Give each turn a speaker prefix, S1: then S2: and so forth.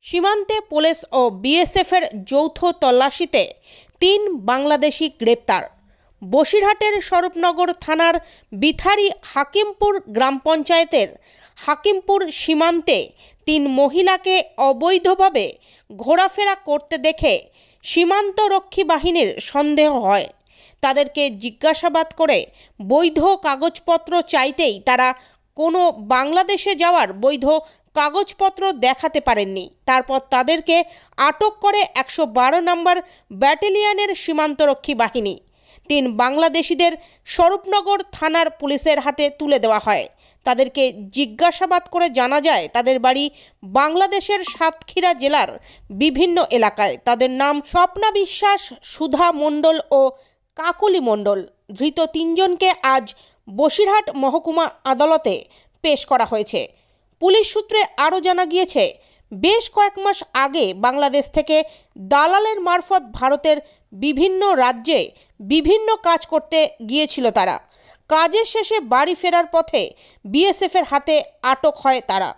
S1: সীমান্তে পুলিশ ও বিএসএফের যৌথ তল্লাশিতে 3 বাংলাদেশি গ্রেপ্তার। বসিরহাটের স্বরূপনগর থানার বিথারি হাকিমপুর গ্রাম পঞ্চায়েতের হাকিমপুর সীমান্তে 3 মহিলাকে অবৈধভাবে ঘোরাফেরা করতে দেখে সীমান্তরক্ষী বাহিনীর সন্দেহ হয়। তাদেরকে জিজ্ঞাসাবাদ করে বৈধ কাগজপত্র চাইতেই তারা কোনো বাংলাদেশে যাওয়ার বৈধ কাগজপত্র দেখাতে পারেননি। তারপর তাদেরকে আটক করে 112 নম্বর ব্যাটালিয়নের সীমান্তরক্ষী বাহিনী। 3 বাংলাদেশিদের স্বরূপনগর থানার পুলিশের হাতে তুলে দেওয়া হয়। তাদেরকে জিজ্ঞাসাবাদ করে জানা যায় তাদের বাড়ি বাংলাদেশের সাতক্ষীরা জেলার বিভিন্ন এলাকায়। তাদের নাম স্বপ্না বিশ্বাস, সুধা মণ্ডল ও কাকলি মণ্ডল। ধৃত 3 জনকে আজ বসিরহাট মহকুমা আদালতে পেশ করা হয়েছে। পুলিশ সূত্রে আরও জানা গিয়েছে, বেশ কয়েক মাস আগে বাংলাদেশ থেকে দালালের মারফত ভারতের বিভিন্ন রাজ্যে বিভিন্ন কাজ করতে গিয়েছিল তারা। কাজের শেষে বাড়ি ফেরার পথে বিএসএফের হাতে আটক হয় তারা।